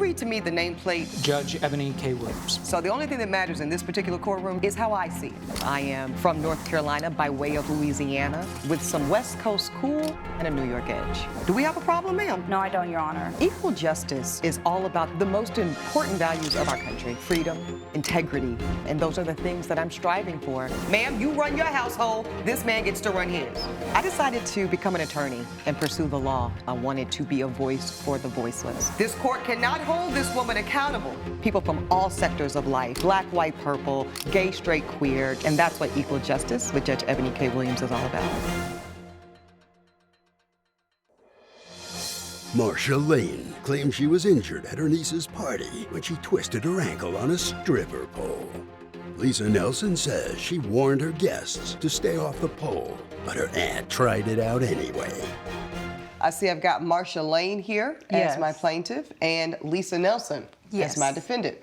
read to me the nameplate? Judge Eboni K Williams. So the only thing that matters in this particular courtroom is how I see it. I am from North Carolina by way of Louisiana with some West Coast cool and a New York edge. Do we have a problem, ma'am? No, I don't, Your Honor. Equal justice is all about the most important values of our country: freedom, integrity, and those are the things that I'm striving for. Ma'am, you run your household, this man gets to run his. I decided to become an attorney and pursue the law. I wanted to be a voice for the voiceless. This court cannot hold this woman accountable. People from all sectors of life, black, white, purple, gay, straight, queer, and that's what equal justice with Judge Eboni K Williams is all about. Marcia Lane claims she was injured at her niece's party when she twisted her ankle on a stripper pole. Lisa Nelson says she warned her guests to stay off the pole, but her aunt tried it out anyway. I see I've got Marcia Lane here as my plaintiff and Lisa Nelson as my defendant.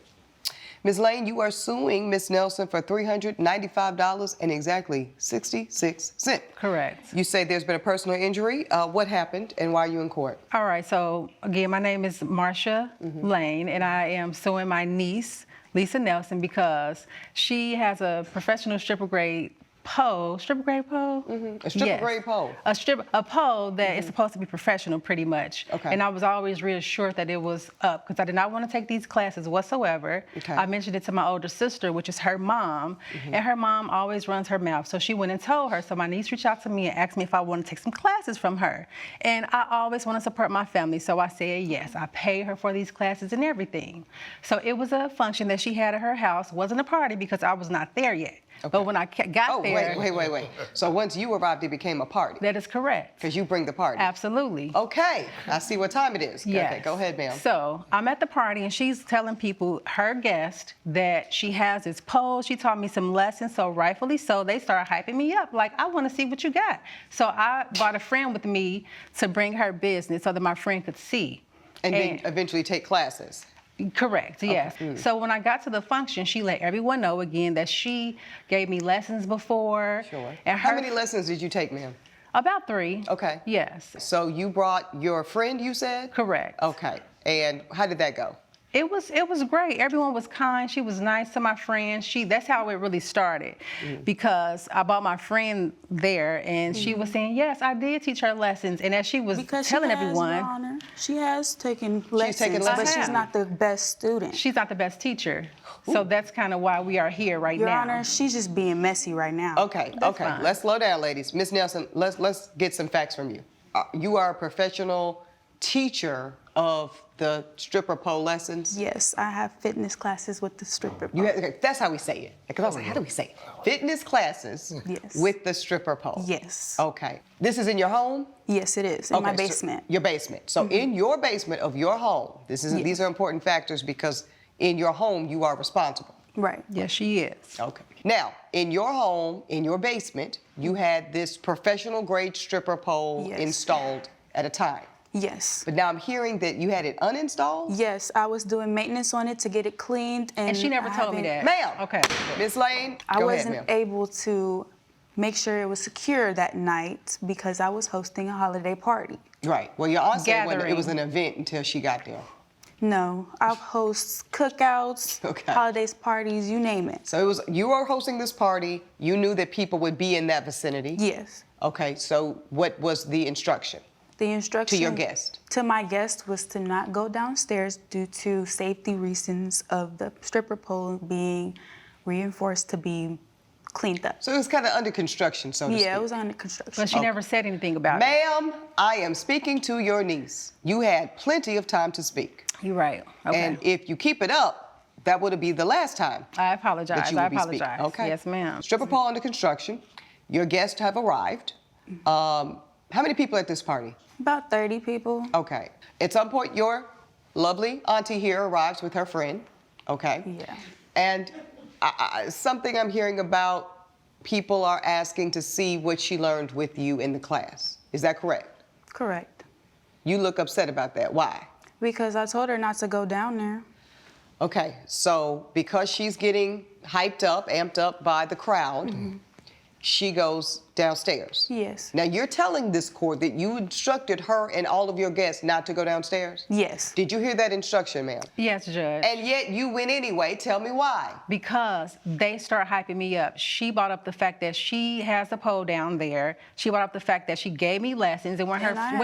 Ms. Lane, you are suing Ms. Nelson for $395 and exactly 66 cents. Correct. You say there's been a personal injury. What happened and why are you in court? All right, so again, my name is Marcia Lane, and I am suing my niece, Lisa Nelson, because she has a professional stripper grade pole. A stripper grade pole that is supposed to be professional, pretty much. Okay. And I was always reassured that it was up because I did not want to take these classes whatsoever. Okay. I mentioned it to my older sister, which is her mom, and her mom always runs her mouth. So she went and told her. So my niece reached out to me and asked me if I want to take some classes from her. And I always want to support my family, so I said yes. I paid her for these classes and everything. So it was a function that she had at her house. Wasn't a party because I was not there yet. Okay. But when I got there... Wait. So once you arrived, it became a party? That is correct. Because you bring the party? Absolutely. Okay. I see what time it is. Yes. Okay, go ahead, ma'am. So I'm at the party, and she's telling people, her guest, that she has this pole. She taught me some lessons, so rightfully so, they started hyping me up. Like, I want to see what you got. So I brought a friend with me to bring her business so that my friend could see. And then eventually take classes? Correct, yes. So when I got to the function, she let everyone know again that she gave me lessons before. Sure. And How many lessons did you take, ma'am? About 3. Okay. Yes. So you brought your friend, you said? Correct. Okay. And how did that go? It was great. Everyone was kind. She was nice to my friend. That's how it really started, because I brought my friend there, and she was saying, yes, I did teach her lessons. And as she was telling everyone, Your Honor, she has taken lessons, but she's not the best student. She's not the best teacher. So that's kind of why we are here right now. Your Honor, she's just being messy right now. Okay. Fine. Let's slow down, ladies. Ms. Nelson, let's get some facts from you. You are a professional teacher of the stripper pole lessons? Yes, I have fitness classes with the stripper pole. Okay, that's how we say it. Because I was like, how do we say it? Fitness classes with the stripper pole. Yes. Okay. This is in your home? Yes, it is, in my basement. So your basement. So in your basement of your home, these are important factors because in your home you are responsible. Right. Yes, she is. Okay. Now, in your home, in your basement, you had this professional grade stripper pole installed at a time. Yes. But now I'm hearing that you had it uninstalled? Yes, I was doing maintenance on it to get it cleaned. And she never told me that. Ma'am. Okay. Ms. Lane, I go wasn't ahead, ma'am. able to make sure it was secure that night because I was hosting a holiday party. Right. Well, your aunt said Gathering. it was an event until she got there. No, I host cookouts, holidays, parties, you name it. So you were hosting this party. You knew that people would be in that vicinity. Yes. Okay. So what was the instruction? The instruction to your guest? To my guest was to not go downstairs due to safety reasons of the stripper pole being reinforced to be cleaned up. So it was kind of under construction, so to speak. Yeah, it was under construction. But she never said anything about it. Ma'am, I am speaking to your niece. You had plenty of time to speak. You're right. Okay. And if you keep it up, that would be the last time. I apologize. That you would be speaking. Okay. Yes, ma'am. Stripper pole under construction. Your guests have arrived. How many people at this party? About 30 people. Okay. At some point, your lovely auntie here arrives with her friend. Okay. Yeah. And something I'm hearing about, people are asking to see what she learned with you in the class. Is that correct? Correct. You look upset about that. Why? Because I told her not to go down there. Okay. So because she's getting hyped up, amped up by the crowd, she goes downstairs. Yes. Now, you're telling this court that you instructed her and all of your guests not to go downstairs? Yes. Did you hear that instruction, ma'am? Yes, Judge. And yet you went anyway. Tell me why. Because they start hyping me up. She brought up the fact that she has a pole down there. She brought up the fact that she gave me lessons. And when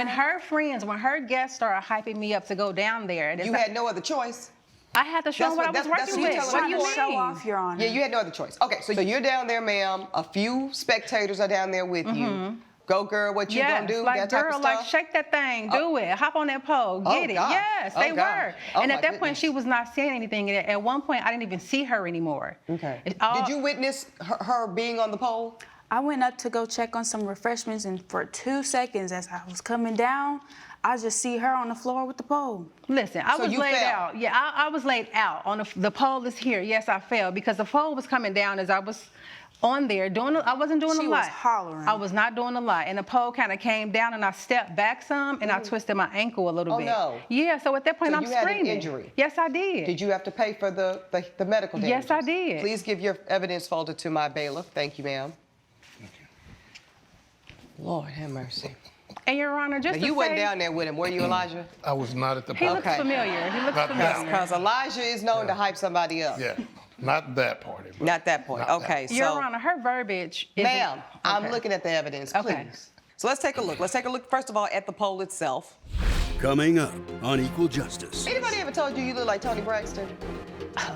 her guests started hyping me up to go down there. You had no other choice. I had to show them what I was working with. What do you mean? Show off, Your Honor. Yeah, you had no other choice. Okay, so you're down there, ma'am. A few spectators are down there with you. Go, girl, what you gonna do? Like, that type girl, of like, stuff? shake that thing, do it. Hop on that pole, get it. God. Yes, Oh, they God. were. Oh, And my at that point, goodness. she was not saying anything. And at one point, I didn't even see her anymore. Okay. It all- Did you witness her being on the pole? I went up to go check on some refreshments, and for 2 seconds as I was coming down, I just see her on the floor with the pole. Listen, I So was you laid fell? out. Yeah, I was laid out. On the pole is here. Yes, I fell because the pole was coming down as I was on there doing. I wasn't doing She a lot. was hollering. I was not doing a lot, and the pole kind of came down, and I stepped back some, and I twisted my ankle a little Oh, bit. no. Yeah. So at that point, So I'm you had an screaming. injury? Yes, I did. Did you have to pay for the medical damages? Yes, I did. Please give your evidence folder to my bailiff. Thank you, ma'am. Lord have mercy. And Your Honor, just Now, to you went say, down there with him, were you, Elijah? I was not at the he pole. looks Okay. familiar. He looks Not familiar. now. Because Elijah is known to hype somebody up. Yeah, not that party. but Not that point. not that. Okay, Your so, Honor, her verbiage is. ma'am, I'm Okay. looking at the evidence, please. Okay. So let's take a look. Let's take a look, first of all, at the pole itself. Coming up on Equal Justice. Anybody ever told you you look like Tony Braxton?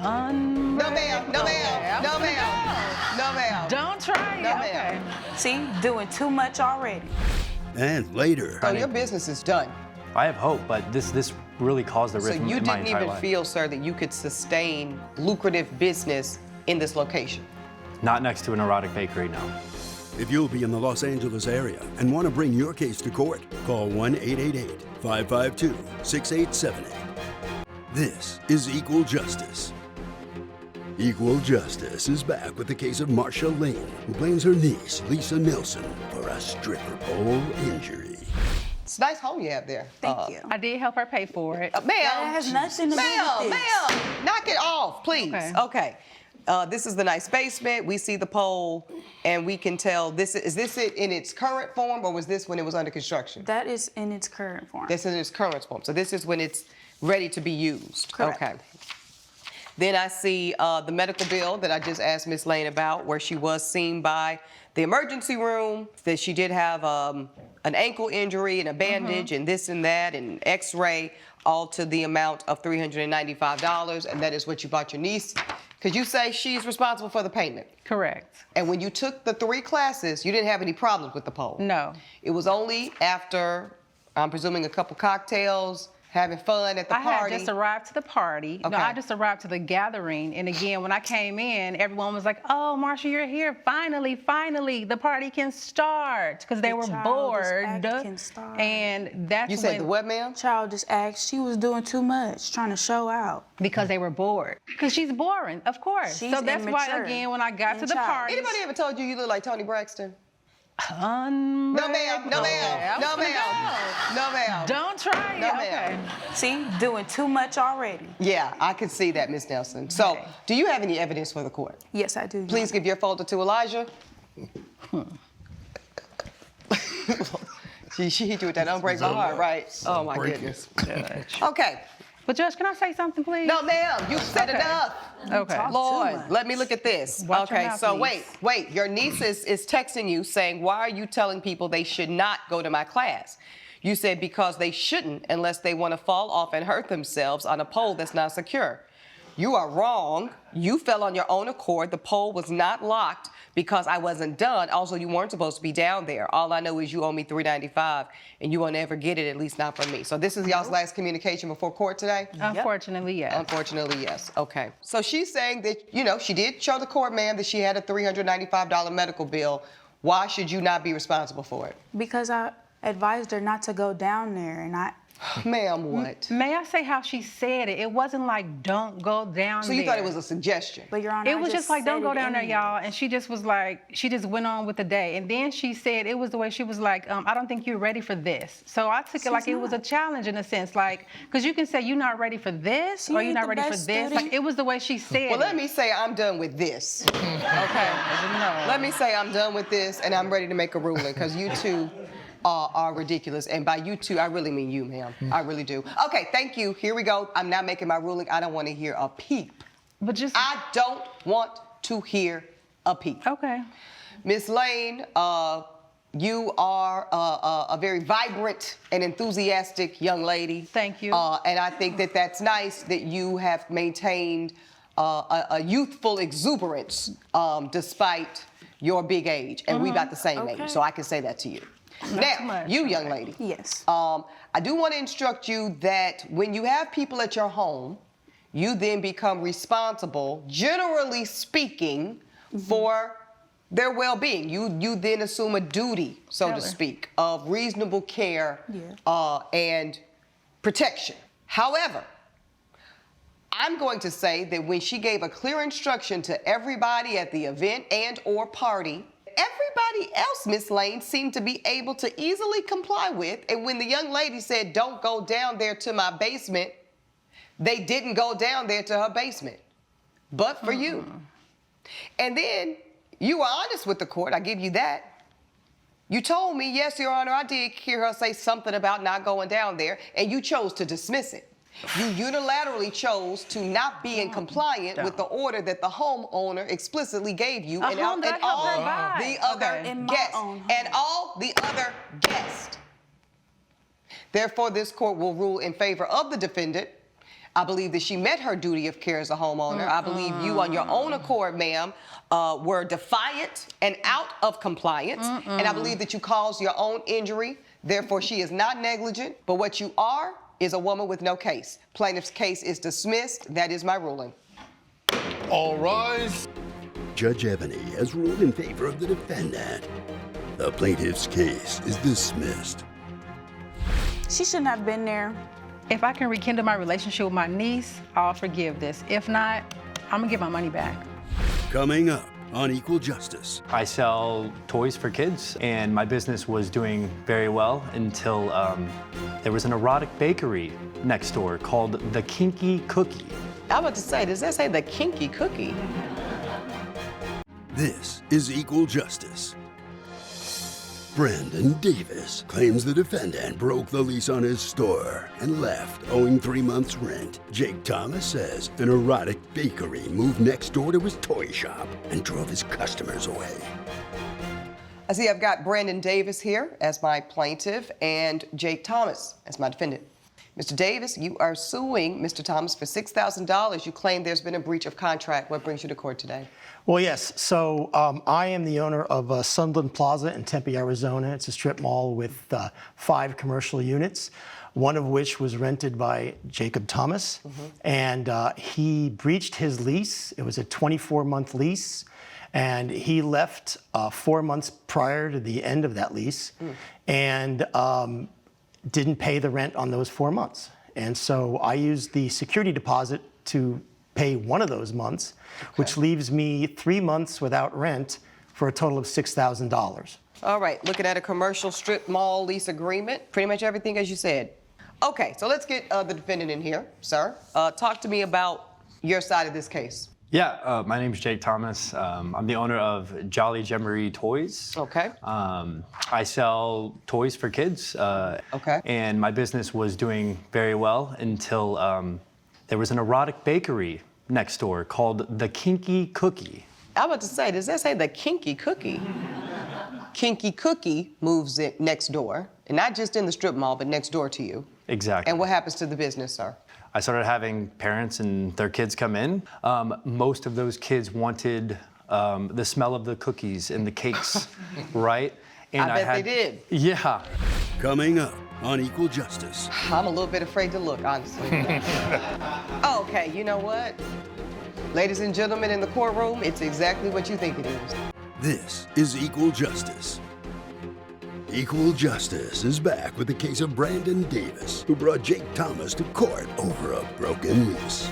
No, No, ma'am. No, ma'am. No, ma'am. No, ma'am. Don't try it. No, Okay. ma'am. See, doing too much already. And later, So your business is done. I have hope, but this really caused the So rift you in my didn't entire even life. feel, sir, that you could sustain lucrative business in this location? Not next to an erotic bakery, no. if you'll be in the Los Angeles area and want to bring your case to court, call 1-888-552-6878. This is Equal Justice. Equal Justice is back with the case of Marcia Lane, who blames her niece, Lisa Nelson, for a stripper pole injury. It's a nice home you have there. Thank you. I did help her pay for it. Ma'am. That has nothing to do with this. Ma'am, knock it off, please. Okay. This is the nice basement. We see the pole, and we can tell is this it in its current form, or was this when it was under construction? That is in its current form. This is in its current form. So this is when it's ready to be used. Correct. Okay. Then I see the medical bill that I just asked Ms. Lane about, where she was seen by the emergency room, that she did have an ankle injury and a bandage and this and that and x-ray, all to the amount of $395, and that is what you bought your niece. Because you say she's responsible for the payment. Correct. And when you took the 3 classes, you didn't have any problems with the pole. No. It was only after, I'm presuming, a couple cocktails, having fun at the I party. had just arrived to the party. Okay. No, I just arrived to the gathering. And again, when I came in, everyone was like, "Oh, Marcia, you're here. Finally, the party can start." Because they were childish bored. act can start. And that's You said the what, ma'am? Child just asked, she was doing too much, trying to show out. Because they were bored. Because she's boring, of course. She's so that's why, immature again, when I got to and the childish. party. Anybody ever told you you look like Tony Braxton? No, No, ma'am. No, ma'am. No, ma'am. No, ma'am. Don't try it. No, Okay. ma'am. See, doing too much already. Yeah, I could see that, Ms. Nelson. So, Okay. do you have any evidence for the court? Yes, I do. Please give your folder to Elijah. She hit you with that unbreak my heart, right? Oh, my Break goodness. it. Okay. But Judge, can I say something, please? No, ma'am, you said Okay. enough. Okay. Talk too Lord, much. let me look at this. Watch your Okay, mouth, so please. wait. Your niece is texting you saying, why are you telling people they should not go to my class? You said because they shouldn't unless they want to fall off and hurt themselves on a pole that's not secure. You are wrong. You fell on your own accord. The pole was not locked because I wasn't done. Also, you weren't supposed to be down there. All I know is you owe me $395 and you won't ever get it, at least not from me. So this is y'all's last communication before court today? Unfortunately, yes. Unfortunately, yes. Okay. So she's saying that, she did show the court, ma'am, that she had a $395 medical bill. Why should you not be responsible for it? Because I advised her not to go down there, and Ma'am, what? May I say how she said it? It wasn't like, don't go down there. So you thought it was a suggestion? But Your Honor, It was just like, don't go down there, anyway. y'all. And she just was like, she just went on with the day. And then she said, it was the way she was like, I don't think you're ready for this. So I took it like it was a challenge in a sense, like, because you can say you're not ready for this or you're not ready for this. Like, it was the way she said Well, let me say I'm done with this. Okay. No. Let me say I'm done with this and I'm ready to make a ruling because you two are ridiculous. And by you two, I really mean you, ma'am. I really do. Okay, thank you. Here we go. I'm now making my ruling. I don't want to hear a peep. But just. I don't want to hear a peep. Okay. Miss Lane, you are a very vibrant and enthusiastic young lady. Thank you. And I think that that's nice that you have maintained a youthful exuberance despite your big age. And we got the same age, so I can say that to you. Now, you young lady. Yes. I do want to instruct you that when you have people at your home, you then become responsible, generally speaking, for their well-being. You then assume a duty, so to speak, of reasonable care and protection. However, I'm going to say that when she gave a clear instruction to everybody at the event and or party, everybody else, Miss Lane, seemed to be able to easily comply with. And when the young lady said, don't go down there to my basement, they didn't go down there to her basement, but for you. And then you were honest with the court. I give you that. You told me, yes, Your Honor, I did hear her say something about not going down there, and you chose to dismiss it. You unilaterally chose to not be in compliance with the order that the homeowner explicitly gave you and all the other guests. And all the other guests. Therefore, this court will rule in favor of the defendant. I believe that she met her duty of care as a homeowner. I believe you, on your own accord, ma'am, were defiant and out of compliance. And I believe that you caused your own injury. Therefore, she is not negligent. But what you are is a woman with no case. Plaintiff's case is dismissed. That is my ruling. All rise. Judge Eboni has ruled in favor of the defendant. The plaintiff's case is dismissed. She shouldn't have been there. If I can rekindle my relationship with my niece, I'll forgive this. If not, I'm gonna get my money back. Coming up on Equal Justice. I sell toys for kids, and my business was doing very well until there was an erotic bakery next door called The Kinky Cookie. I was about to say, does that say the kinky cookie? This is Equal Justice. Brandon Davis claims the defendant broke the lease on his store and left owing 3 months' rent. Jake Thomas says an erotic bakery moved next door to his toy shop and drove his customers away. I see I've got Brandon Davis here as my plaintiff and Jake Thomas as my defendant. Mr. Davis, you are suing Mr. Thomas for $6,000. You claim there's been a breach of contract. What brings you to court today? Well, yes. So I am the owner of Sunland Plaza in Tempe, Arizona. It's a strip mall with 5 commercial units, one of which was rented by Jacob Thomas. And he breached his lease. It was a 24-month lease. And he left 4 months prior to the end of that lease and didn't pay the rent on those 4 months. And so I used the security deposit to pay one of those months, which leaves me 3 months without rent for a total of $6,000. All right, looking at a commercial strip mall lease agreement, pretty much everything as you said. Okay, so let's get the defendant in here, sir. Talk to me about your side of this case. Yeah, my name's Jake Thomas. I'm the owner of Jolly Jamboree Toys. Okay. I sell toys for kids. Okay. And my business was doing very well until there was an erotic bakery next door called The Kinky Cookie. I was about to say, does that say the kinky cookie? Kinky Cookie moves it next door, and not just in the strip mall, but next door to you. Exactly. And what happens to the business, sir? I started having parents and their kids come in. Most of those kids wanted the smell of the cookies and the cakes, right? And I bet they did. Yeah. Coming up on Equal Justice. I'm a little bit afraid to look, honestly. Okay, you know what? Ladies and gentlemen in the courtroom, it's exactly what you think it is. This is Equal Justice. Equal Justice is back with the case of Brandon Davis, who brought Jake Thomas to court over a broken lease.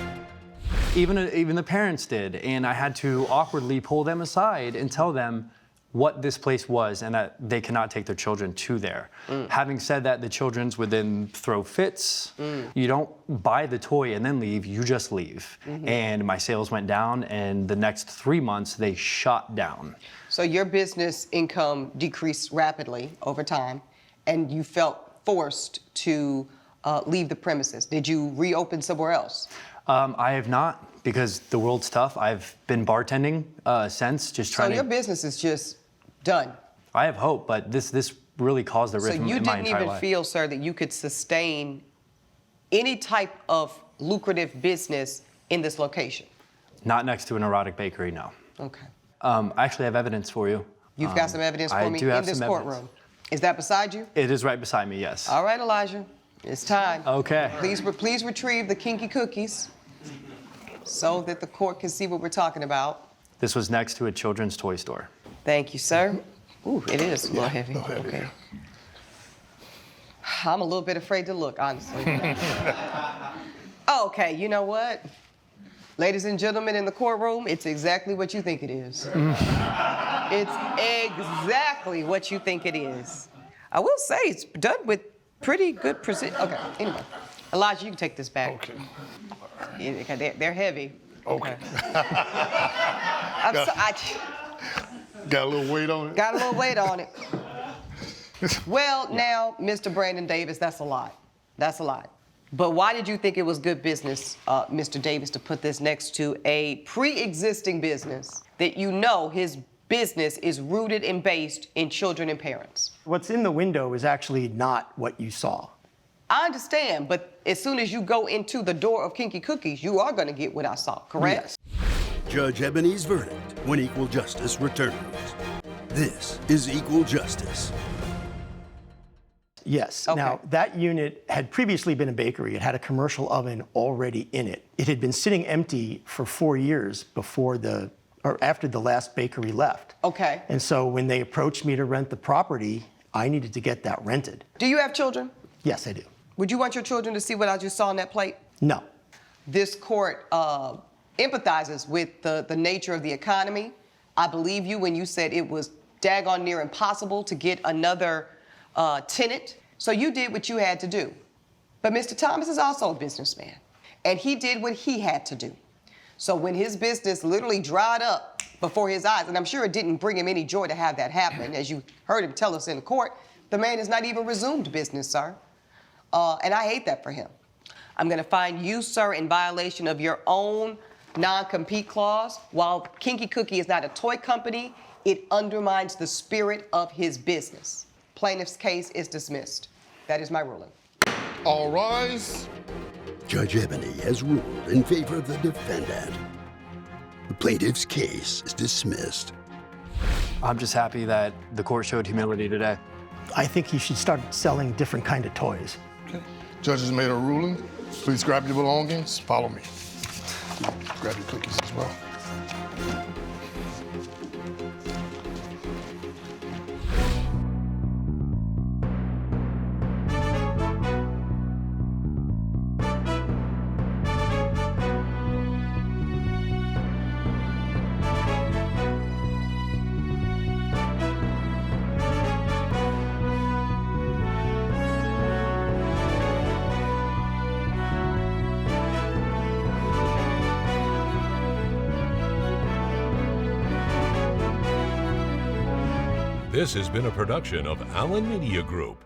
Even the parents did, and I had to awkwardly pull them aside and tell them what this place was and that they cannot take their children to there. Having said that, the children's would then throw fits. You don't buy the toy and then leave, you just leave. And my sales went down, and the next 3 months they shot down. So your business income decreased rapidly over time, and you felt forced to leave the premises. Did you reopen somewhere else? I have not, because the world's tough. I've been bartending since, just trying So your business is just done. I have hope, but this really caused a rift in my entire life. So you didn't even feel, sir, that you could sustain any type of lucrative business in this location? Not next to an erotic bakery, no. Okay. I actually have evidence for you. You've got some evidence for I me do have in this some courtroom. evidence. Is that beside you? It is right beside me, yes. All right, Elijah. It's time. Okay. Please retrieve the kinky cookies so that the court can see what we're talking about. This was next to a children's toy store. Thank you, sir. Ooh, it is a little heavy. Okay. I'm a little bit afraid to look, honestly. Okay, you know what? Ladies and gentlemen in the courtroom, it's exactly what you think it is. It's exactly what you think it is. I will say it's done with pretty good precision. Okay, anyway. Elijah, you can take this back. Okay. They're heavy. Okay. Got a little weight on it? Got a little weight on it. Well, now, Mr. Brandon Davis, that's a lot. That's a lot. But why did you think it was good business, Mr. Davis, to put this next to a pre-existing business that you know his business is rooted and based in children and parents? What's in the window is actually not what you saw. I understand, but as soon as you go into the door of Kinky Cookies, you are going to get what I saw, correct? Yes. Judge Eboni's verdict when Equal Justice returns. This is Equal Justice. Yes. Okay. Now, that unit had previously been a bakery. It had a commercial oven already in it. It had been sitting empty for 4 years after the last bakery left. Okay. And so when they approached me to rent the property, I needed to get that rented. Do you have children? Yes, I do. Would you want your children to see what I just saw on that plate? No. This court empathizes with the nature of the economy. I believe you when you said it was daggone near impossible to get another tenant. So you did what you had to do. But Mr. Thomas is also a businessman, and he did what he had to do. So when his business literally dried up before his eyes, and I'm sure it didn't bring him any joy to have that happen, as you heard him tell us in court, the man has not even resumed business, sir. And I hate that for him. I'm gonna find you, sir, in violation of your own non-compete clause. While Kinky Cookie is not a toy company, it undermines the spirit of his business. Plaintiff's case is dismissed. That is my ruling. All rise. Judge Eboni has ruled in favor of the defendant. The plaintiff's case is dismissed. I'm just happy that the court showed humility today. I think he should start selling different kind of toys. Okay. Judge has made a ruling. Please grab your belongings. Follow me. Grab your cookies as well. This has been a production of Allen Media Group.